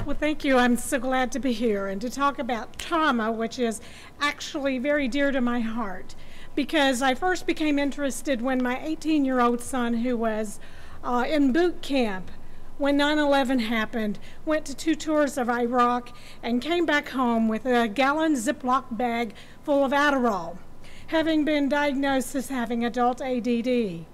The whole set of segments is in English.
Well, thank you. I'm so glad to be here and to talk about trauma, which is actually very dear to my heart, because I first became interested when my 18-year-old son, who was in boot camp when 9/11 happened, went to 2 tours of Iraq and came back home with a gallon Ziploc bag full of Adderall, having been diagnosed as having adult ADD.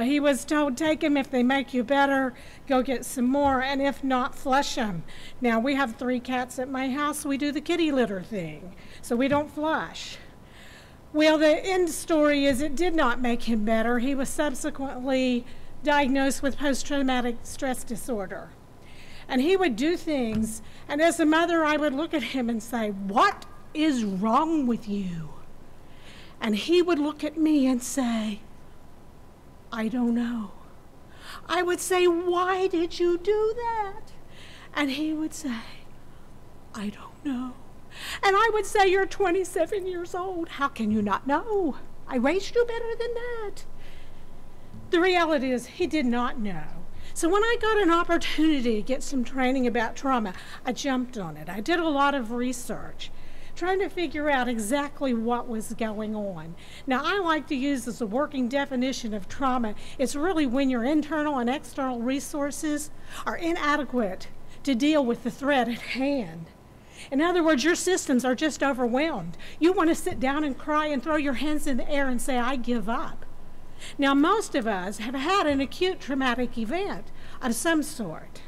He was told, take them. If they make you better, go get some more, and if not, flush them. Now, we have 3 cats at my house. We do the kitty litter thing, so we don't flush. Well, the end story is it did not make him better. He was subsequently diagnosed with post-traumatic stress disorder. And he would do things, and as a mother, I would look at him and say, what is wrong with you? And he would look at me and say, I don't know. I would say, why did you do that? And he would say, I don't know. And I would say, you're 27 years old. How can you not know? I raised you better than that. The reality is he did not know. So when I got an opportunity to get some training about trauma, I jumped on it. I did a lot of research, trying to figure out exactly what was going on. Now, I like to use as a working definition of trauma, it's really when your internal and external resources are inadequate to deal with the threat at hand. In other words, your systems are just overwhelmed. You want to sit down and cry and throw your hands in the air and say, I give up. Now, most of us have had an acute traumatic event of some sort.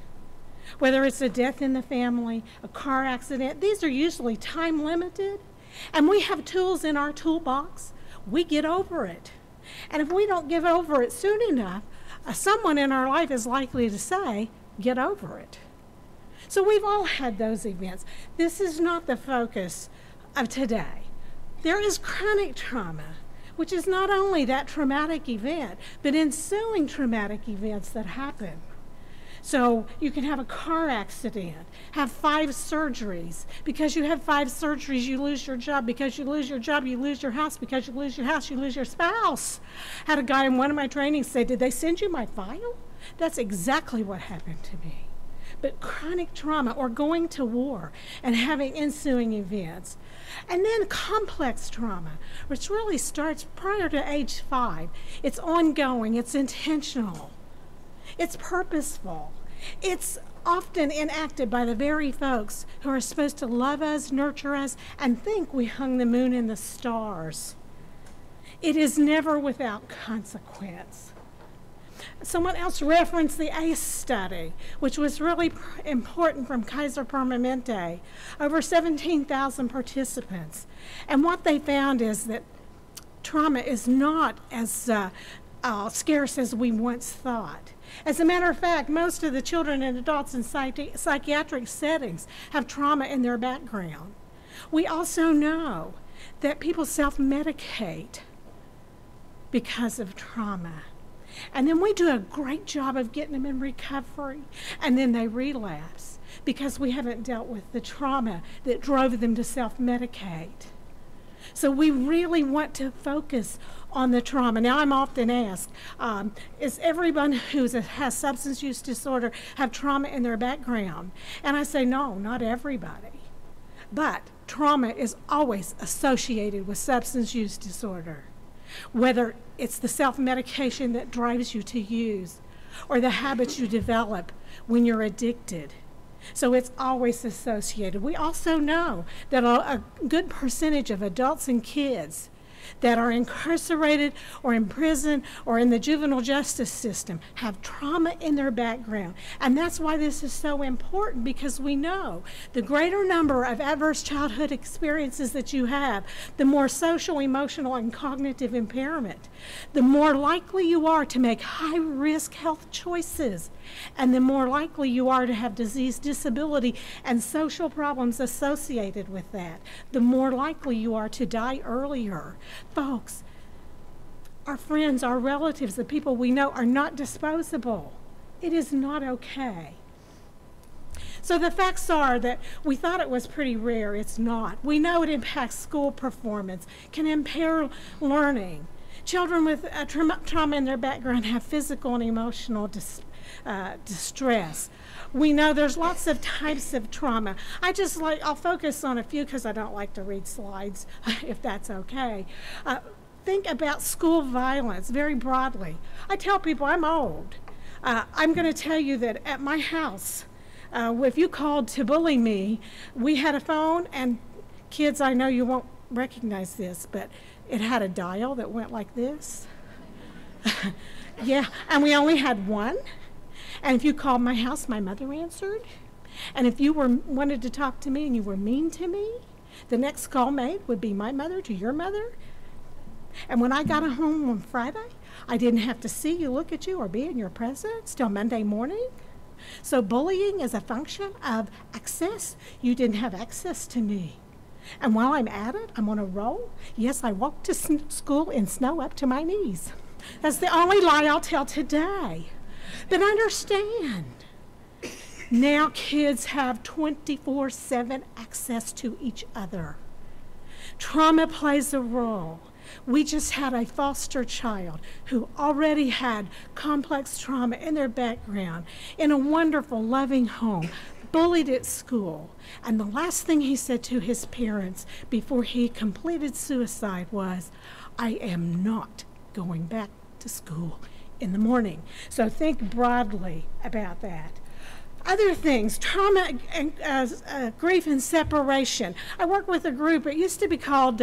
Whether it's a death in the family, a car accident, these are usually time limited, and we have tools in our toolbox. We get over it. And if we don't get over it soon enough, someone in our life is likely to say, get over it. So we've all had those events. This is not the focus of today. There is chronic trauma, which is not only that traumatic event, but ensuing traumatic events that happen. So you can have a car accident, have 5 surgeries. Because you have 5 surgeries, you lose your job. Because you lose your job, you lose your house. Because you lose your house, you lose your spouse. Had a guy in one of my trainings say, did they send you my file? That's exactly what happened to me. But chronic trauma, or going to war and having ensuing events. And then complex trauma, which really starts prior to age 5. It's ongoing, it's intentional. It's purposeful. It's often enacted by the very folks who are supposed to love us, nurture us, and think we hung the moon and the stars. It is never without consequence. Someone else referenced the ACE study, which was really important from Kaiser Permanente. Over 17,000 participants. And what they found is that trauma is not as scarce as we once thought. As a matter of fact, most of the children and adults in psychiatric settings have trauma in their background. We also know that people self-medicate because of trauma. And then we do a great job of getting them in recovery, and then they relapse because we haven't dealt with the trauma that drove them to self-medicate. So we really want to focus on the trauma. Now, I'm often asked, is everyone who has substance use disorder have trauma in their background? And I say, no, not everybody. But trauma is always associated with substance use disorder, whether it's the self-medication that drives you to use or the habits you develop when you're addicted. So it's always associated. We also know that a good percentage of adults and kids that are incarcerated or in prison or in the juvenile justice system have trauma in their background. And that's why this is so important, because we know the greater number of adverse childhood experiences that you have, the more social, emotional, and cognitive impairment, the more likely you are to make high-risk health choices, and the more likely you are to have disease, disability, and social problems associated with that, the more likely you are to die earlier. Folks, our friends, our relatives, the people we know are not disposable. It is not okay. So the facts are that we thought it was pretty rare. It's not. We know it impacts school performance, can impair learning. Children with trauma in their background have physical and emotional distress. We know there's lots of types of trauma. I'll focus on a few because I don't like to read slides, if that's okay. Think about school violence very broadly. I tell people I'm old. I'm going to tell you that at my house, if you called to bully me, we had a phone, and kids, I know you won't recognize this, but it had a dial that went like this. Yeah, and we only had one. And if you called my house, my mother answered. And if you wanted to talk to me and you were mean to me, the next call made would be my mother to your mother. And when I got home on Friday, I didn't have to see you, look at you, or be in your presence till Monday morning. So bullying is a function of access. You didn't have access to me. And while I'm at it, I'm on a roll. Yes, I walked to school in snow up to my knees. That's the only lie I'll tell today. But understand, now kids have 24/7 access to each other. Trauma plays a role. We just had a foster child who already had complex trauma in their background, in a wonderful, loving home, bullied at school. And the last thing he said to his parents before he completed suicide was, "I am not going back to school in the morning." So think broadly about that. Other things, trauma and grief and separation. I work with a group, it used to be called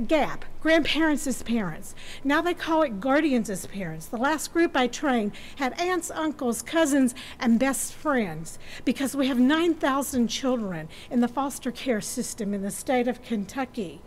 GAP, Grandparents as Parents. Now they call it Guardians as Parents. The last group I trained had aunts, uncles, cousins, and best friends, because we have 9,000 children in the foster care system in the state of Kentucky.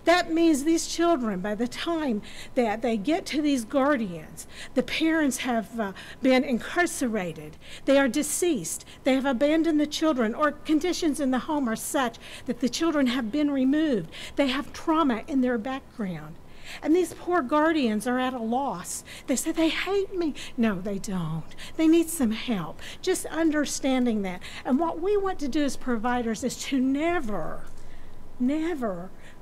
That means these children, by the time that they get to these guardians, the parents have been incarcerated, they are deceased, they have abandoned the children, or conditions in the home are such that the children have been removed. They have trauma in their background. And these poor guardians are at a loss. They say, "They hate me." No, they don't. They need some help. Just understanding that. And what we want to do as providers is to never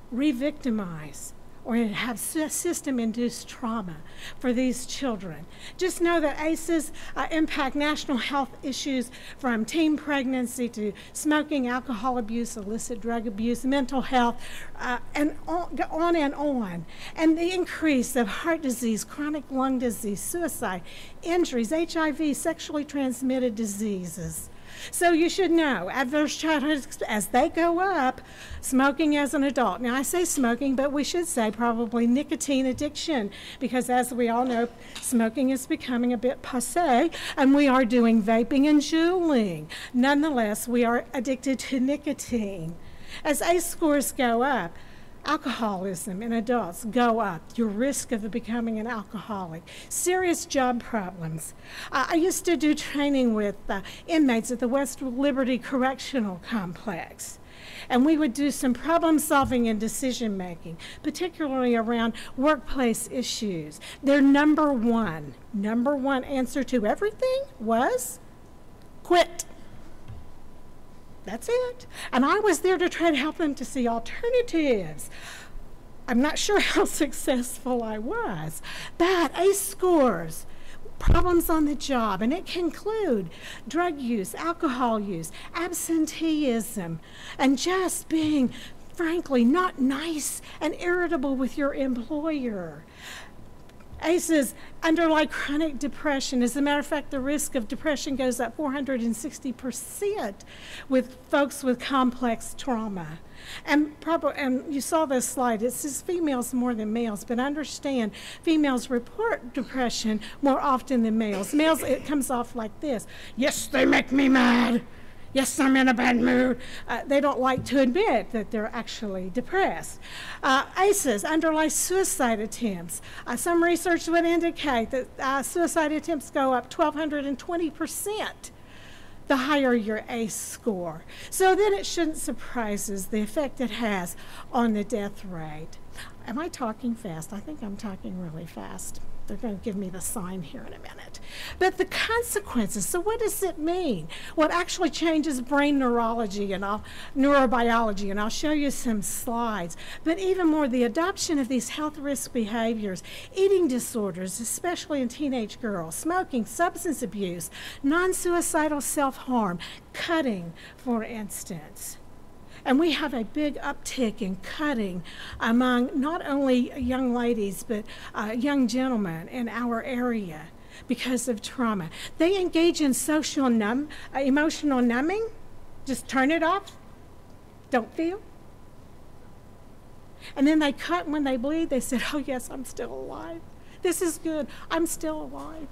re-victimize or have system-induced trauma for these children. Just know that ACEs impact national health issues from teen pregnancy to smoking, alcohol abuse, illicit drug abuse, mental health, and on and on. And the increase of heart disease, chronic lung disease, suicide, injuries, HIV, sexually transmitted diseases. So you should know, adverse childhood, as they go up, smoking as an adult. Now I say smoking, but we should say probably nicotine addiction, because as we all know, smoking is becoming a bit passé, and we are doing vaping and juuling. Nonetheless, we are addicted to nicotine. As ACE scores go up, alcoholism in adults go up, your risk of becoming an alcoholic, serious job problems. I used to do training with inmates at the West Liberty Correctional Complex, and we would do some problem solving and decision making, particularly around workplace issues. Their number one answer to everything was quit. That's it. And I was there to try to help them to see alternatives. I'm not sure how successful I was, but ACE scores, problems on the job, and it can include drug use, alcohol use, absenteeism, and just being, frankly, not nice and irritable with your employer. ACEs underlie chronic depression. As a matter of fact, the risk of depression goes up 460% with folks with complex trauma. And you saw this slide, it says females more than males, but understand females report depression more often than males. Males, it comes off like this: "Yes, they make me mad. Yes, I'm in a bad mood." They don't like to admit that they're actually depressed. ACEs underlie suicide attempts. Some research would indicate that suicide attempts go up 1,220% the higher your ACE score. So then it shouldn't surprise us the effect it has on the death rate. Am I talking fast? I think I'm talking really fast. They're going to give me the sign here in a minute. But the consequences, so what does it mean? Well, it actually changes brain neurobiology, and I'll show you some slides. But even more, the adoption of these health risk behaviors, eating disorders, especially in teenage girls, smoking, substance abuse, non-suicidal self-harm, cutting, for instance. And we have a big uptick in cutting among not only young ladies, but young gentlemen in our area because of trauma. They engage in emotional numbing. Just turn it off. Don't feel. And then they cut, and when they bleed, they said, oh, yes, I'm still alive. This is good. I'm still alive.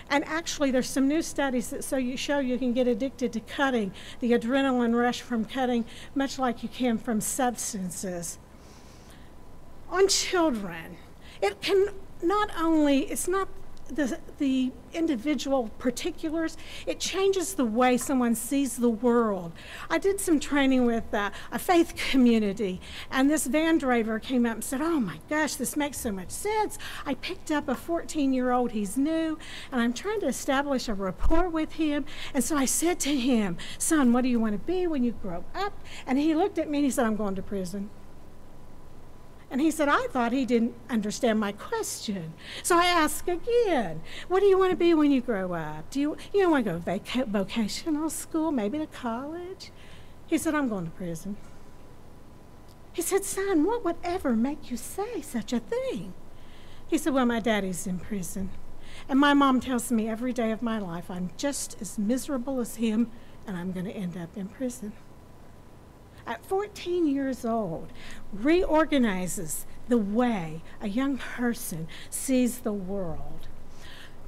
And actually, there's some new studies that show you can get addicted to cutting, the adrenaline rush from cutting, much like you can from substances. On children, it can not only, it's not the individual particulars, it changes the way someone sees the world. I did some training with a faith community, and this van driver came up and said, oh my gosh, this makes so much sense. I picked up a 14-year-old, he's new, and I'm trying to establish a rapport with him. And so I said to him, son, what do you want to be when you grow up? And he looked at me and he said, I'm going to prison. And he said, I thought he didn't understand my question. So I asked again, what do you want to be when you grow up? Do you want to go to vocational school, maybe to college? He said, I'm going to prison. He said, son, what would ever make you say such a thing? He said, well, my daddy's in prison. And my mom tells me every day of my life I'm just as miserable as him, and I'm going to end up in prison. At 14 years old, reorganizes the way a young person sees the world.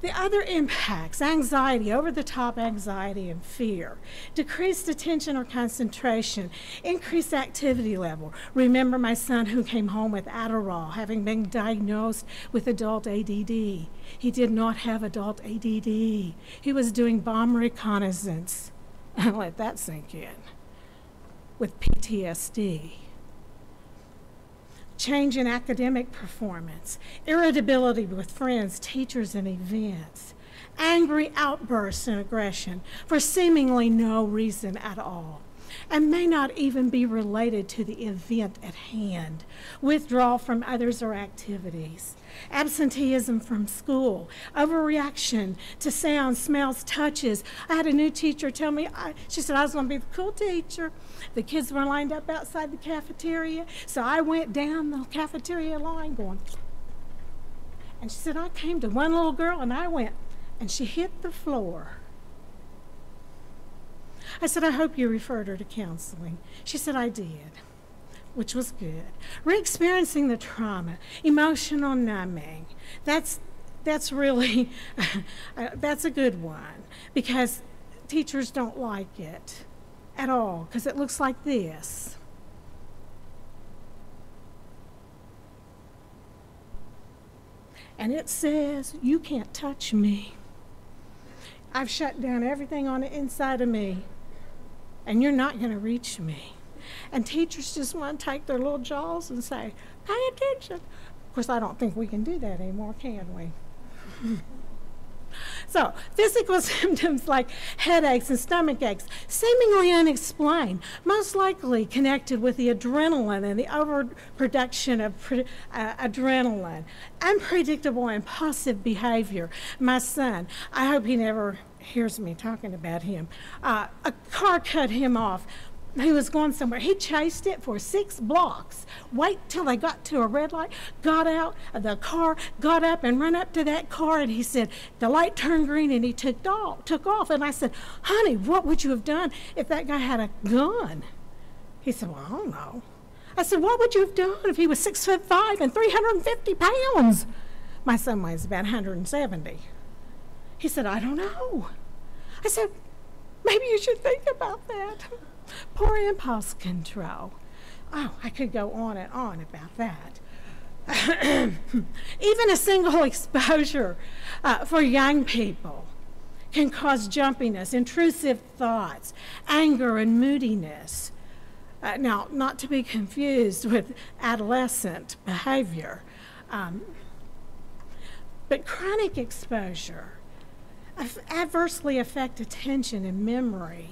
The other impacts, anxiety, over-the-top anxiety and fear, decreased attention or concentration, increased activity level. Remember my son who came home with Adderall, having been diagnosed with adult ADD. He did not have adult ADD. He was doing bomb reconnaissance. Let that sink in. With PTSD. Change in academic performance, irritability with friends, teachers, and events, angry outbursts and aggression for seemingly no reason at all, and may not even be related to the event at hand, withdrawal from others or activities, absenteeism from school, overreaction to sounds, smells, touches. I had a new teacher tell me, she said I was going to be the cool teacher. The kids were lined up outside the cafeteria, so I went down the cafeteria line going, and she said I came to one little girl and I went, and she hit the floor. I said, I hope you referred her to counseling. She said, I did, which was good. Re-experiencing the trauma, emotional numbing, that's really, that's a good one, because teachers don't like it at all, because it looks like this. And it says, you can't touch me. I've shut down everything on the inside of me, and you're not going to reach me. And teachers just want to take their little jaws and say, pay attention. Of course, I don't think we can do that anymore, can we? So, physical symptoms like headaches and stomach aches, seemingly unexplained, most likely connected with the adrenaline and the overproduction of adrenaline. Unpredictable impulsive behavior. My son, I hope he never hears me talking about him. A car cut him off. He was going somewhere. He chased it for 6 blocks. Wait till they got to a red light, got out of the car, got up and ran up to that car, and he said, the light turned green and he took off. And I said, honey, what would you have done if that guy had a gun? He said, well, I don't know. I said, what would you have done if he was 6'5" and 350 pounds? My son weighs about 170. He said, I don't know. I said, maybe you should think about that. Poor impulse control. Oh, I could go on and on about that. Even a single exposure for young people can cause jumpiness, intrusive thoughts, anger, and moodiness. Now, not to be confused with adolescent behavior, but chronic exposure adversely affect attention and memory.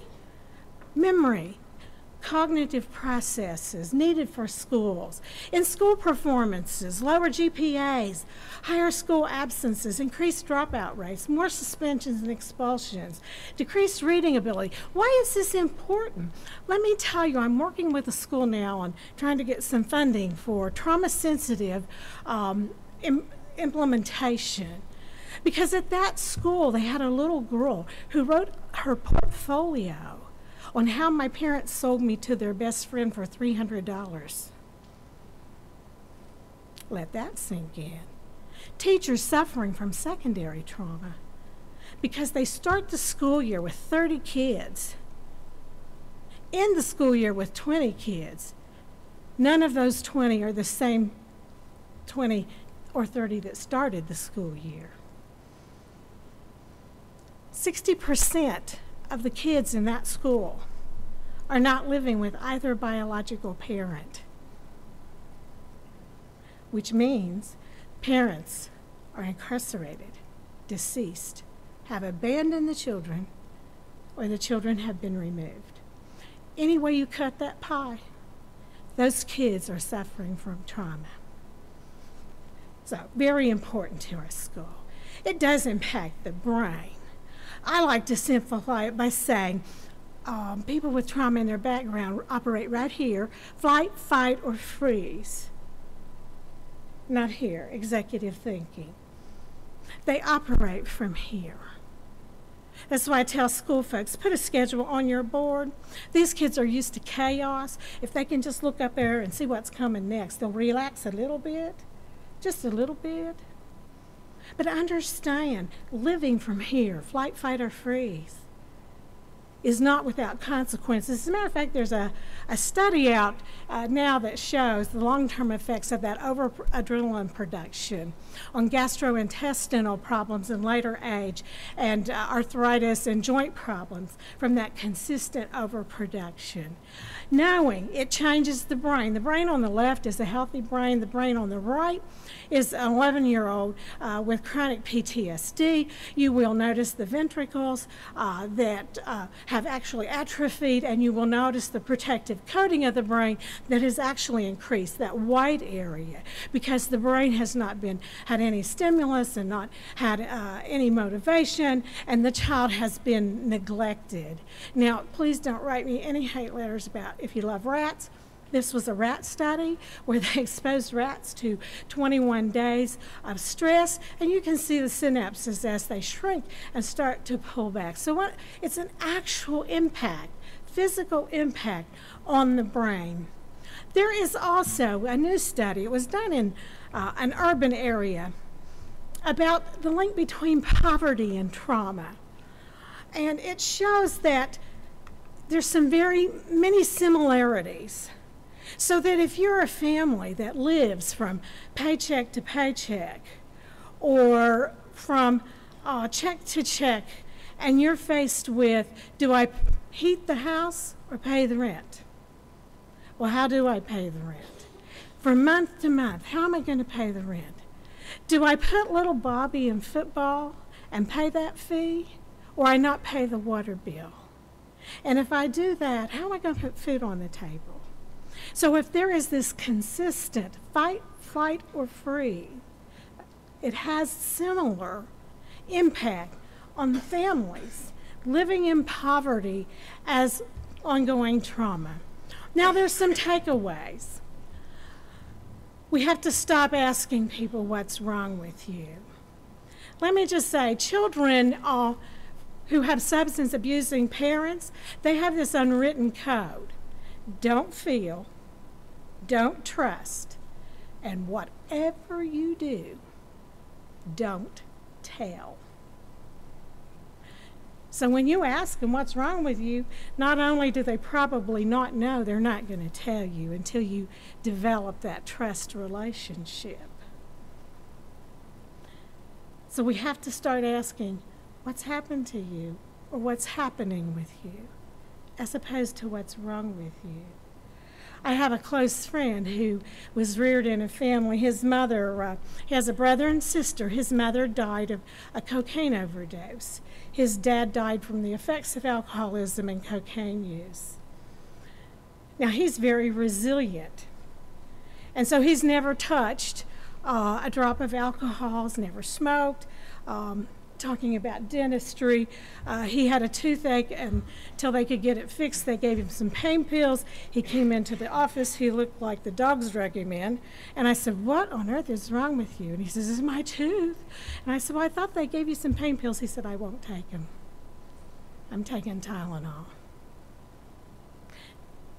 Cognitive processes needed for schools, in school performances, lower GPAs, higher school absences, increased dropout rates, more suspensions and expulsions, decreased reading ability. Why is this important? Let me tell you, I'm working with a school now on trying to get some funding for trauma-sensitive implementation. Because at that school, they had a little girl who wrote her portfolio on how my parents sold me to their best friend for $300. Let that sink in. Teachers suffering from secondary trauma because they start the school year with 30 kids, end the school year with 20 kids. None of those 20 are the same 20 or 30 that started the school year. 60% of the kids in that school are not living with either biological parent, which means parents are incarcerated, deceased, have abandoned the children, or the children have been removed. Any way you cut that pie, those kids are suffering from trauma. So, very important to our school. It does impact the brain. I like to simplify it by saying people with trauma in their background operate right here, flight, fight, or freeze. Not here, executive thinking. They operate from here. That's why I tell school folks, put a schedule on your board. These kids are used to chaos. If they can just look up there and see what's coming next, they'll relax a little bit, just a little bit. But understand, living from here, flight, fight, or freeze, is not without consequences. As a matter of fact, there's a study out now that shows the long-term effects of that over-adrenaline production on gastrointestinal problems in later age and arthritis and joint problems from that consistent overproduction. Knowing it changes the brain. The brain on the left is a healthy brain. The brain on the right is an 11-year-old with chronic PTSD. You will notice the ventricles that have actually atrophied, and you will notice the protective coating of the brain that has actually increased, that white area, because the brain has not had any stimulus and not had any motivation, and the child has been neglected. Now, please don't write me any hate letters about if you love rats. This was a rat study where they exposed rats to 21 days of stress, and you can see the synapses as they shrink and start to pull back. So it's an actual impact, physical impact on the brain. There is also a new study, it was done in an urban area, about the link between poverty and trauma. And it shows that there's some very many similarities. So that if you're a family that lives from paycheck to paycheck or from check to check, and you're faced with, do I heat the house or pay the rent? Well, how do I pay the rent? From month to month, how am I going to pay the rent? Do I put little Bobby in football and pay that fee, or I not pay the water bill? And if I do that, how am I going to put food on the table? So if there is this consistent fight, flight, or freeze, it has similar impact on the families living in poverty as ongoing trauma. Now there's some takeaways. We have to stop asking people what's wrong with you. Let me just say, children who have substance abusing parents, they have this unwritten code. Don't feel, don't trust, and whatever you do, don't tell. So when you ask them what's wrong with you, not only do they probably not know, they're not going to tell you until you develop that trust relationship. So we have to start asking, what's happened to you, or what's happening with you, as opposed to what's wrong with you. I have a close friend who was reared in a family. His mother, he has a brother and sister. His mother died of a cocaine overdose. His dad died from the effects of alcoholism and cocaine use. Now, he's very resilient. And so he's never touched a drop of alcohol, he's never smoked. Talking about dentistry, he had a toothache, and until they could get it fixed, they gave him some pain pills. He came into the office, he looked like the dogs drug him in, and I said, "What on earth is wrong with you?" And he says, "It's my tooth." And I said, "Well, I thought they gave you some pain pills." He said, "I won't take them. I'm taking Tylenol."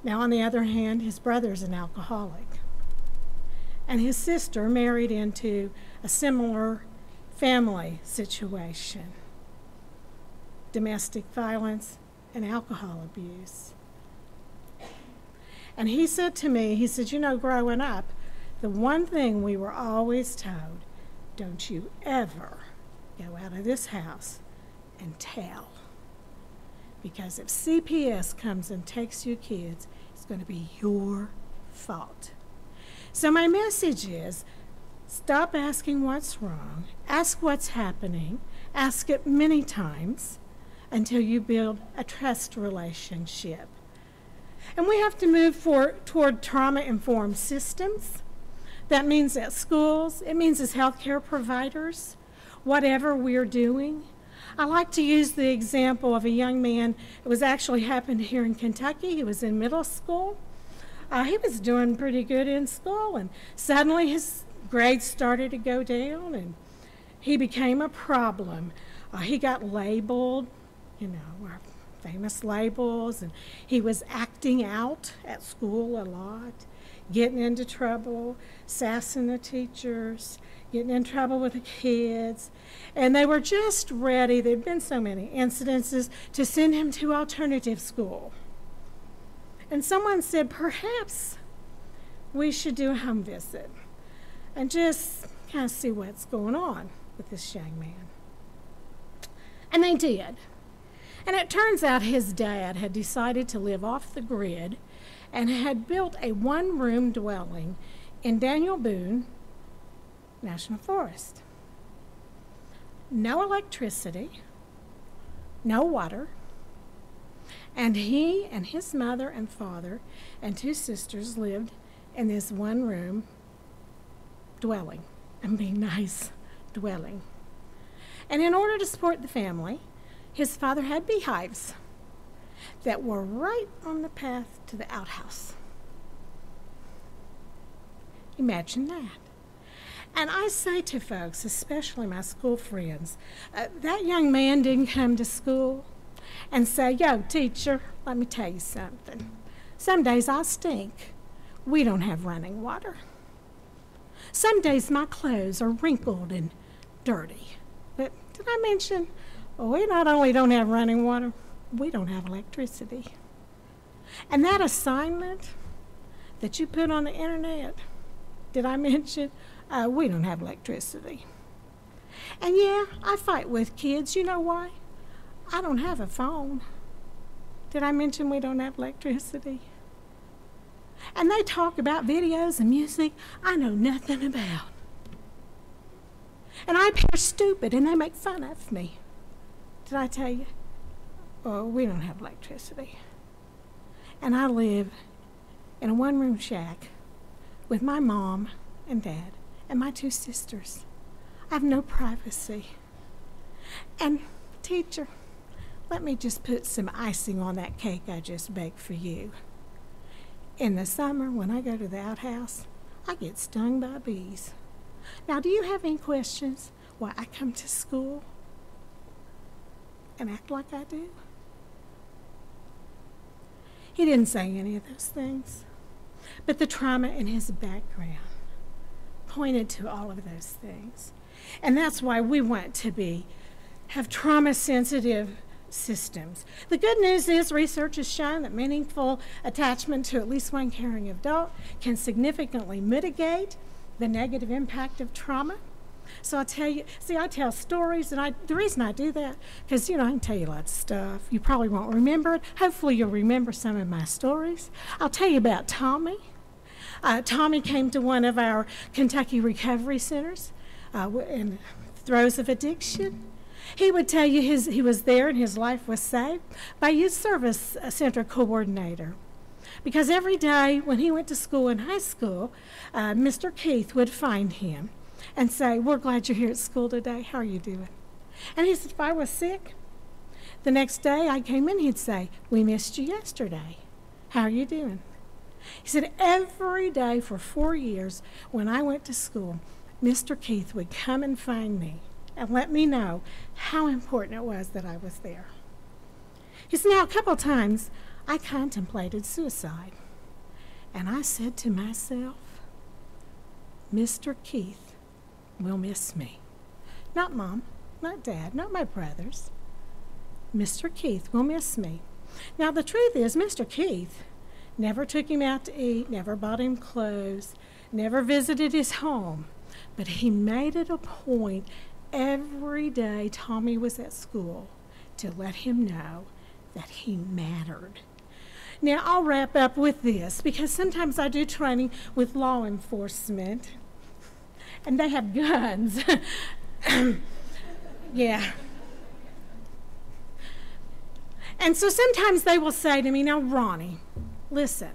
Now, on the other hand, his brother's an alcoholic, and his sister married into a similar family situation, domestic violence and alcohol abuse. And he said to me, he said, "You know, growing up, the one thing we were always told, don't you ever go out of this house and tell. Because if CPS comes and takes your kids, it's going to be your fault." So my message is, stop asking what's wrong. Ask what's happening. Ask it many times until you build a trust relationship. And we have to move toward trauma-informed systems. That means at schools. It means as healthcare providers, whatever we're doing. I like to use the example of a young man. It was actually happened here in Kentucky. He was in middle school. He was doing pretty good in school, and suddenly his grades started to go down, and he became a problem. He got labeled, our famous labels, and he was acting out at school a lot, getting into trouble, sassing the teachers, getting in trouble with the kids, and they were just ready. There'd been so many incidences to send him to alternative school. And someone said, perhaps we should do a home visit and just kind of see what's going on with this young man. And they did. And it turns out his dad had decided to live off the grid and had built a one-room dwelling in Daniel Boone National Forest. No electricity, no water, and he and his mother and father and two sisters lived in this one-room dwelling, and be nice dwelling. And in order to support the family, his father had beehives that were right on the path to the outhouse. Imagine that. And I say to folks, especially my school friends, that young man didn't come to school and say, "Yo, teacher, let me tell you something. Some days I stink. We don't have running water. Some days my clothes are wrinkled and dirty. But did I mention, we not only don't have running water, we don't have electricity." And that assignment that you put on the internet, did I mention, we don't have electricity. And yeah, I fight with kids. You know why? I don't have a phone. Did I mention we don't have electricity? And they talk about videos and music I know nothing about. And I appear stupid and they make fun of me. Did I tell you? Oh, we don't have electricity. And I live in a one-room shack with my mom and dad and my two sisters. I have no privacy. And teacher, let me just put some icing on that cake I just baked for you. In the summer, when I go to the outhouse, I get stung by bees. Now, do you have any questions why I come to school and act like I do? He didn't say any of those things, but the trauma in his background pointed to all of those things. And that's why we want to have trauma-sensitive systems. The good news is research has shown that meaningful attachment to at least one caring adult can significantly mitigate the negative impact of trauma. So I tell you, see, I tell stories, and the reason I do that, because, I can tell you lots of stuff. You probably won't remember it. Hopefully you'll remember some of my stories. I'll tell you about Tommy. Tommy came to one of our Kentucky recovery centers in throes of addiction. He would tell you he was there and his life was saved by a youth service center coordinator. Because every day when he went to school in high school, Mr. Keith would find him and say, "We're glad you're here at school today. How are you doing?" And he said, if I was sick, the next day I came in, he'd say, "We missed you yesterday. How are you doing?" He said, every day for 4 years when I went to school, Mr. Keith would come and find me and let me know how important it was that I was there. He said, now a couple times I contemplated suicide. And I said to myself, Mr. Keith will miss me. Not Mom, not Dad, not my brothers. Mr. Keith will miss me. Now the truth is, Mr. Keith never took him out to eat, never bought him clothes, never visited his home. But he made it a point every day Tommy was at school to let him know that he mattered. Now, I'll wrap up with this, because sometimes I do training with law enforcement, and they have guns. Yeah. And so sometimes they will say to me, now, Ronnie, listen,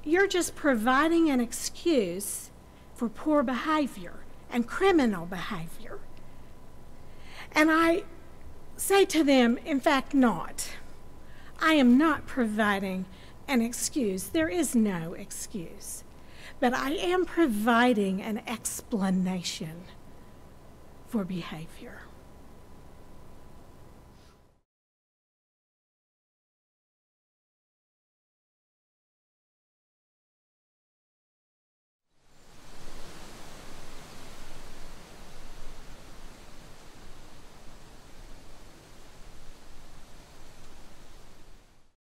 you're just providing an excuse for poor behavior and criminal behavior. And I say to them, in fact, not. I am not providing an excuse. There is no excuse. But I am providing an explanation for behavior.